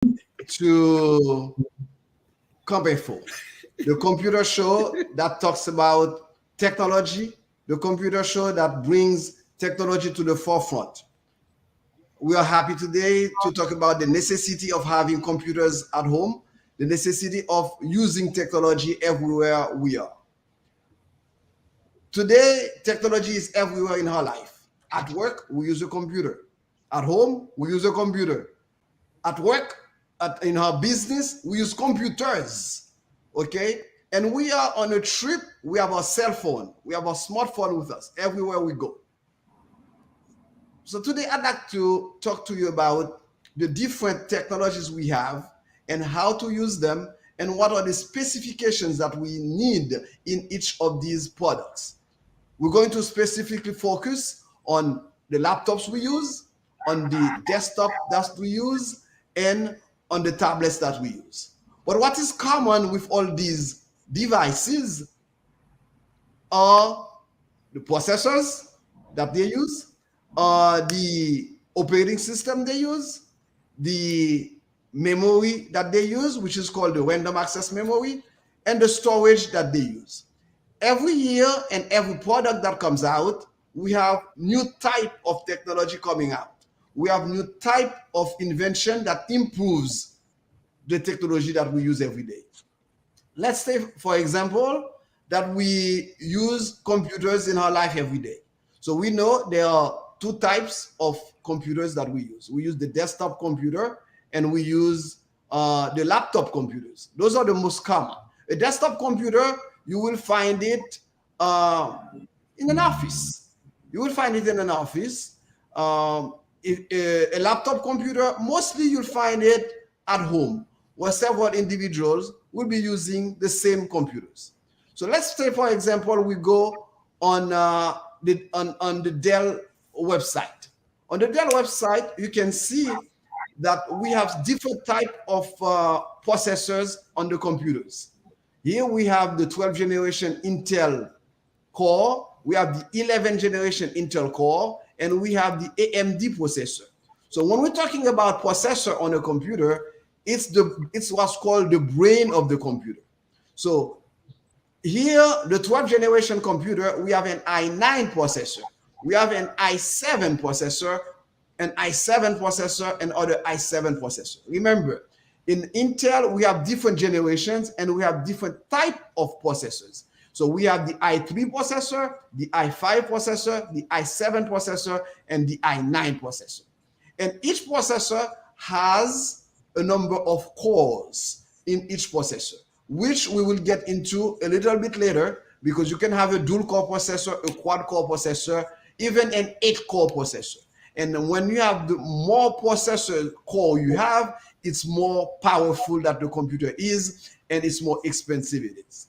to Compinfo, the computer show that talks about technology, the computer show that brings technology to the forefront. We are happy today to talk about the necessity of having computers at home, the necessity of using technology everywhere we are. Today, technology is everywhere in our life. At work, we use a computer. At home, we use a computer. At work, in our business, we use computers. Okay? And we are on a trip, we have our cell phone, we have our smartphone with us everywhere we go. So today I'd like to talk to you about the different technologies we have and how to use them and what are the specifications that we need in each of these products. We're going to specifically focus on the laptops we use, on the desktop that we use, and on the tablets that we use. But what is common with all these devices are the processors that they use, the operating system they use, the memory that they use, which is called the random access memory, and the storage that they use. Every year and every product that comes out, we have new type of technology coming out. We have new type of invention that improves the technology that we use every day. Let's say, for example, that we use computers in our life every day. So we know there are two types of computers that we use. We use the desktop computer and we use the laptop computers. Those are the most common. A desktop computer, you will find it in an office. You will find it in an office. A laptop computer, mostly you'll find it at home, where several individuals will be using the same computers. So let's say, for example, we go on the Dell website. On the Dell website, you can see that we have different type of processors on the computers. Here we have the 12th generation Intel Core, we have the 11th generation Intel Core, and we have the AMD processor. So when we're talking about processor on a computer, it's what's called the brain of the computer. So here, the 12th generation computer, we have an i9 processor, we have an i7 processor, an i7 processor, and other i7 processor. Remember, in Intel, we have different generations and we have different type of processors. So we have the i3 processor, the i5 processor, the i7 processor, and the i9 processor. And each processor has a number of cores in each processor, which we will get into a little bit later, because you can have a dual core processor, a quad core processor, even an 8-core processor. And when you have the more processor core you have, it's more powerful that the computer is, and it's more expensive it is.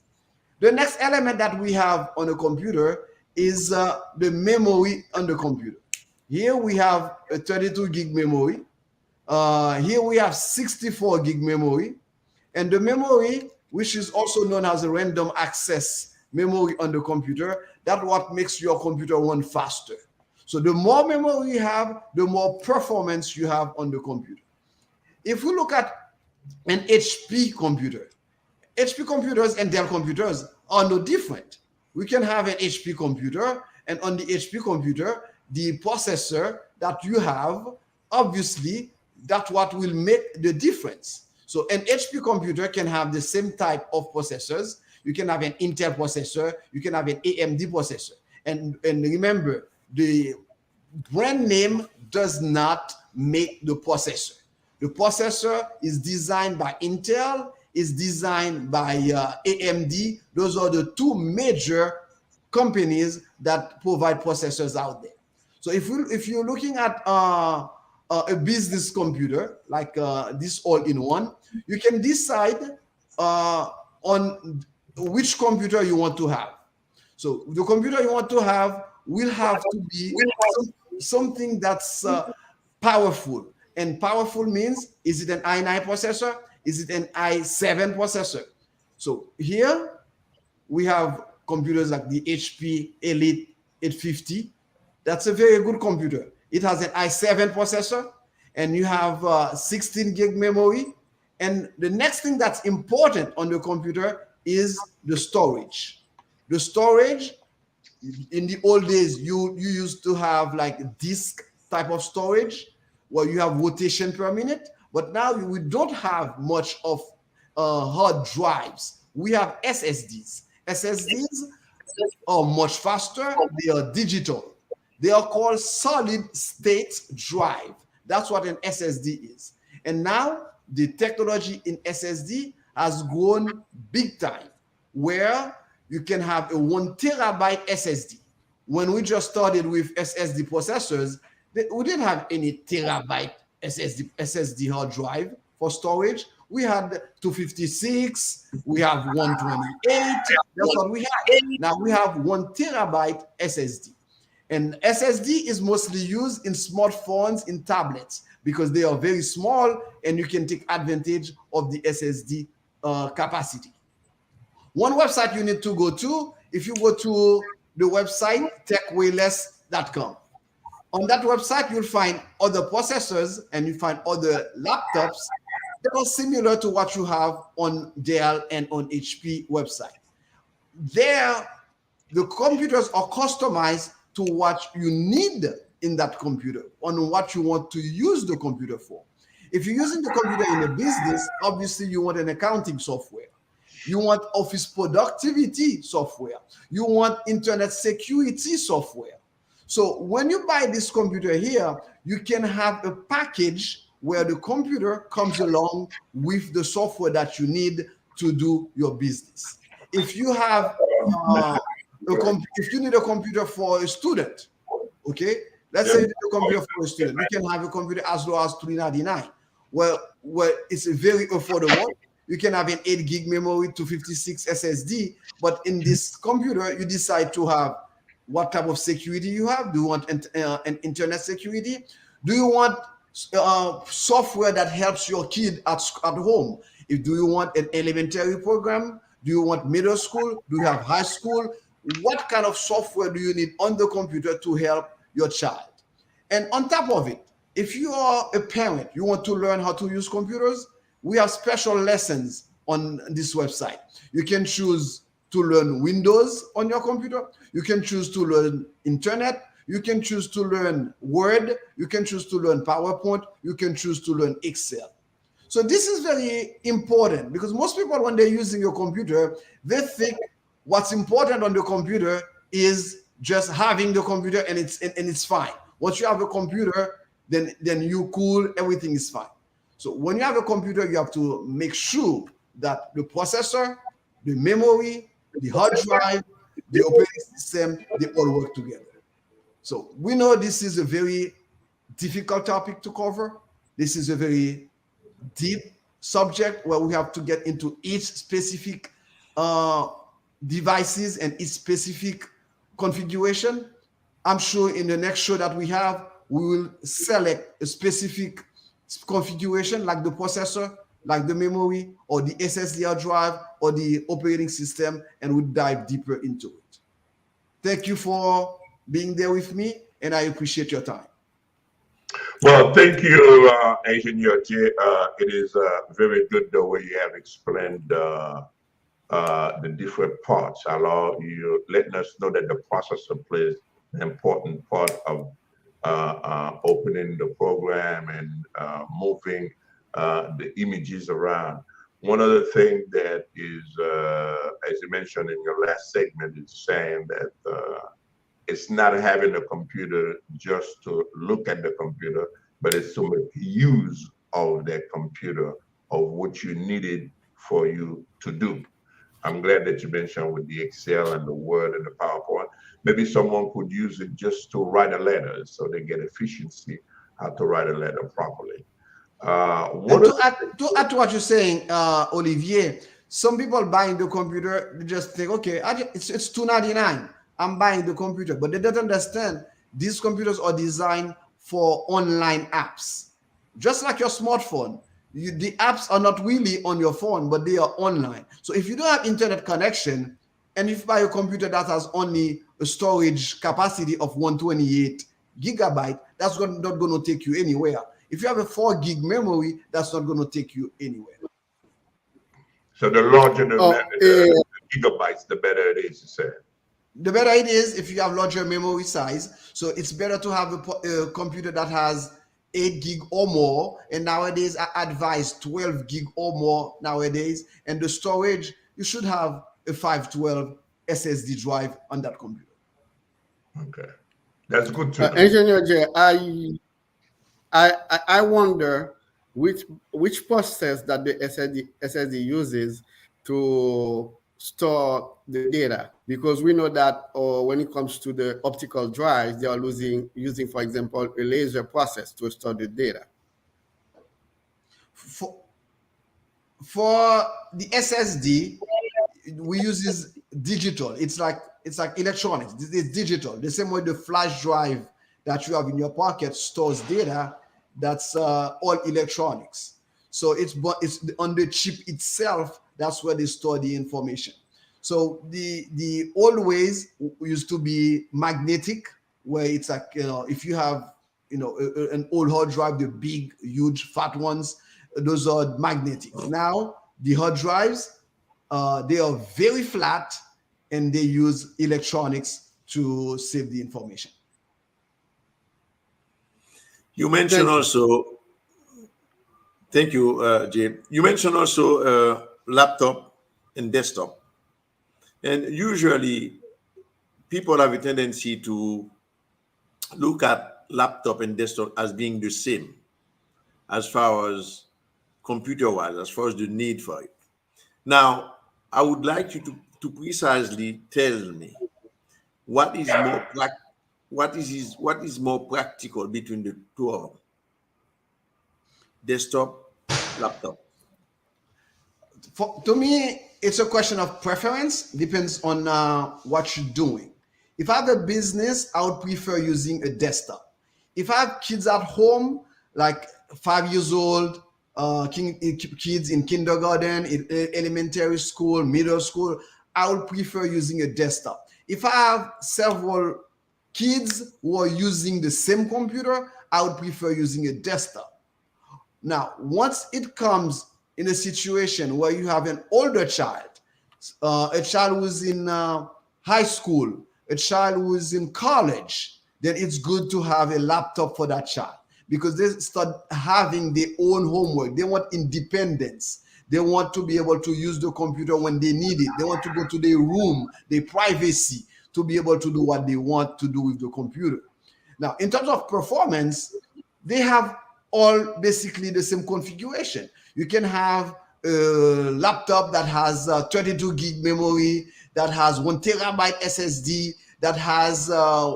The next element that we have on a computer is the memory on the computer. Here we have a 32 gig memory. Here we have 64 gig memory. And the memory, which is also known as a random access memory on the computer, that's what makes your computer run faster. So the more memory you have, the more performance you have on the computer. If we look at an HP computer, HP computers and Dell computers are no different. We can have an HP computer, and on the HP computer, the processor that you have, obviously, that's what will make the difference. So an HP computer can have the same type of processors. You can have an Intel processor, you can have an AMD processor. And remember, the brand name does not make the processor. The processor is designed by Intel, is designed by AMD. Those are the two major companies that provide processors out there. So if you're looking at a business computer like this all-in-one, you can decide on which computer you want to have. So the computer you want to have will have to be something that's powerful. And powerful means, is it an i9 processor? Is it an i7 processor? So here we have computers like the HP Elite 850. That's a very good computer. It has an i7 processor. and you have 16 gig memory. And the next thing that's important on the computer is the storage. The storage, in the old days, you used to have like disk type of storage where you have rotation per minute, but now we don't have much of hard drives. We have SSDs. SSDs are much faster. They are digital. They are called solid state drive. That's what an SSD is. And now the technology in SSD has grown big time, where you can have a 1 terabyte SSD. When we just started with SSD processors, we didn't have any terabyte SSD hard drive for storage. We had 256, we have 128. That's what we have. Now we have 1 terabyte SSD. And SSD is mostly used in smartphones, in tablets, because they are very small and you can take advantage of the SSD capacity. One website you need to go to, if you go to the website techwayless.com. On that website, you'll find other processors and you find other laptops that are similar to what you have on Dell and on HP website. There, the computers are customized to what you need in that computer, on what you want to use the computer for. If you're using the computer in a business, obviously you want an accounting software. You want office productivity software. You want internet security software. So when you buy this computer here, you can have a package where the computer comes along with the software that you need to do your business. If you have if you need a computer for a student, okay, let's say you need a computer for a student, you can have a computer as low as $399. Well, it's very affordable. You can have an 8 gig memory, 256 SSD, but in this computer, you decide to have what type of security you have. Do you want an internet security? Do you want software that helps your kid at home? Do you want an elementary program? Do you want middle school? Do you have high school? What kind of software do you need on the computer to help your child? And on top of it, if you are a parent, you want to learn how to use computers, we have special lessons on this website. You can choose to learn Windows on your computer. You can choose to learn internet. You can choose to learn Word. You can choose to learn PowerPoint. You can choose to learn Excel. So this is very important because most people, when they're using your computer, they think what's important on the computer is just having the computer and it's fine. Once you have a computer, then you cool, everything is fine. So when you have a computer, you have to make sure that the processor, the memory, the hard drive, the operating system, they all work together. So we know this is a very difficult topic to cover. This is a very deep subject where we have to get into each specific devices and each specific configuration. I'm sure in the next show that we have, we will select a specific configuration like the processor, like the memory, or the SSD hard drive, or the operating system, and we'll dive deeper into it. Thank you for being there with me, and I appreciate your time. Well, thank you, Engineer J. It is very good the way you have explained the different parts. Allow you letting us know that the processor plays an important part of opening the program and moving the images around. One other thing that is, as you mentioned in your last segment, is saying that it's not having a computer just to look at the computer, but it's to make use of that computer, of what you needed for you to do. I'm glad that you mentioned with the Excel and the Word and the PowerPoint. Maybe someone could use it just to write a letter so they get efficiency how to write a letter properly. To add to what you're saying, Olivier, some people buying the computer, they just think, okay, it's $299. I'm buying the computer, but they don't understand these computers are designed for online apps. Just like your smartphone, the apps are not really on your phone, but they are online. So if you don't have internet connection, and if you buy a computer that has only a storage capacity of 128 gigabyte, that's not going to take you anywhere. If you have a 4 gig memory, that's not going to take you anywhere. So the larger the gigabytes, the better it is, you said. The better it is if you have larger memory size. So it's better to have a computer that has 8 gig or more. And nowadays, I advise 12 gig or more nowadays. And the storage, you should have a 512 SSD drive on that computer. Okay, that's good to know. Engineer J, I wonder which process that the SSD uses to store the data, because we know that when it comes to the optical drives, they are using, for example, a laser process to store the data. For the SSD, we use this digital. It's like electronics. It's digital. The same way the flash drive that you have in your pocket stores data, that's all electronics. So it's on the chip itself. That's where they store the information. So the old ways used to be magnetic, where it's like, if you have an old hard drive, the big, huge, fat ones, those are magnetic. Now the hard drives, they are very flat, and they use electronics to save the information. You mentioned also, thank you, Jay. You mentioned also laptop and desktop. And usually people have a tendency to look at laptop and desktop as being the same as far as computer-wise, as far as the need for it. Now, I would like you to precisely tell me what is more practical between the two of them? Desktop, laptop. To me, it's a question of preference. Depends on what you're doing. If I have a business, I would prefer using a desktop. If I have kids at home, like 5 years old, kids in kindergarten, in elementary school, middle school, I would prefer using a desktop. If I have several kids who are using the same computer, I would prefer using a desktop. Now, once it comes in a situation where you have an older child, a child who's in high school, a child who's in college, then it's good to have a laptop for that child, because they start having their own homework. They want independence. They want to be able to use the computer when they need it. They want to go to their room, their privacy, to be able to do what they want to do with the computer. Now, in terms of performance, they have all basically the same configuration. You can have a laptop that has 32 gig memory, that has 1 terabyte SSD, that has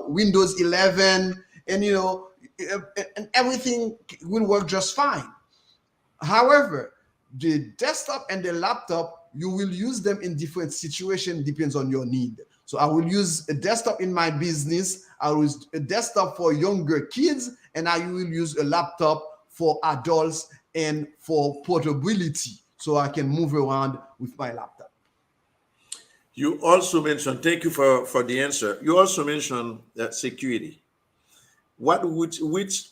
Windows 11, and and everything will work just fine. However, the desktop and the laptop, you will use them in different situations, depends on your need. So I will use a desktop in my business, I will use a desktop for younger kids, and I will use a laptop for adults and for portability, so I can move around with my laptop. You also mentioned, thank you for the answer. You also mentioned security. Which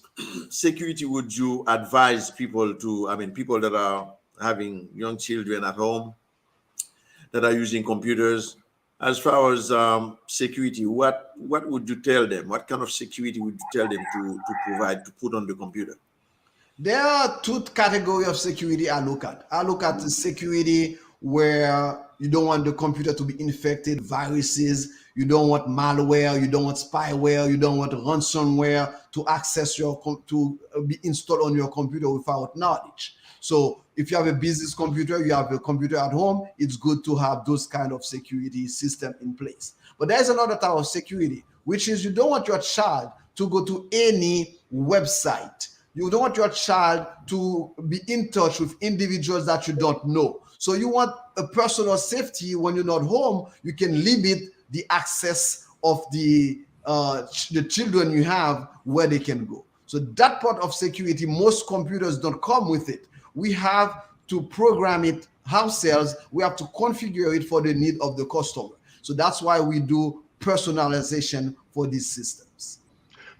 security would you advise people to, people that are having young children at home, that are using computers, as far as security, what would you tell them? What kind of security would you tell them to provide, to put on the computer? There are 2 categories of security I look at. I look at the security where you don't want the computer to be infected, viruses, you don't want malware, you don't want spyware, you don't want ransomware to access to be installed on your computer without knowledge. So if you have a business computer, you have a computer at home, it's good to have those kind of security system in place. But there's another type of security, which is you don't want your child to go to any website. You don't want your child to be in touch with individuals that you don't know. So you want a personal safety. When you're not home, you can limit the access of the children you have where they can go. So that part of security, most computers don't come with it. We have to program it ourselves. We have to configure it for the need of the customer. So that's why we do personalization for these systems.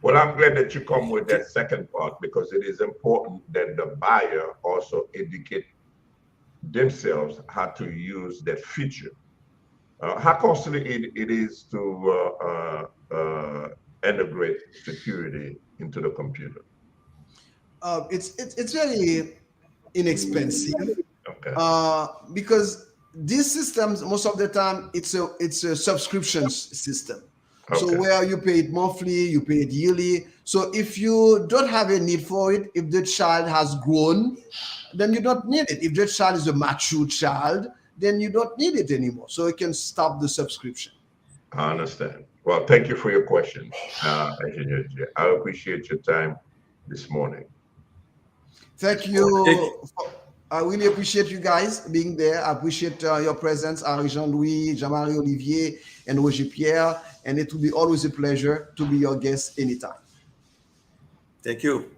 Well, I'm glad that you come with that second part, because it is important that the buyer also educate themselves how to use that feature. How costly it is to integrate security into the computer? It's very inexpensive, Okay. because these systems, most of the time, it's a subscription system. So Okay. where you pay it monthly, you pay it yearly. So if you don't have a need for it, if the child has grown, then you don't need it. If the child is a mature child, then you don't need it anymore. So you can stop the subscription. I understand. Well, thank you for your question, Engineer Jay. I appreciate your time this morning. Thank you. I really appreciate you guys being there. I appreciate your presence, Henri Jean-Louis, Jean-Marie Olivier, and Roger Pierre. And it will be always a pleasure to be your guest anytime. Thank you.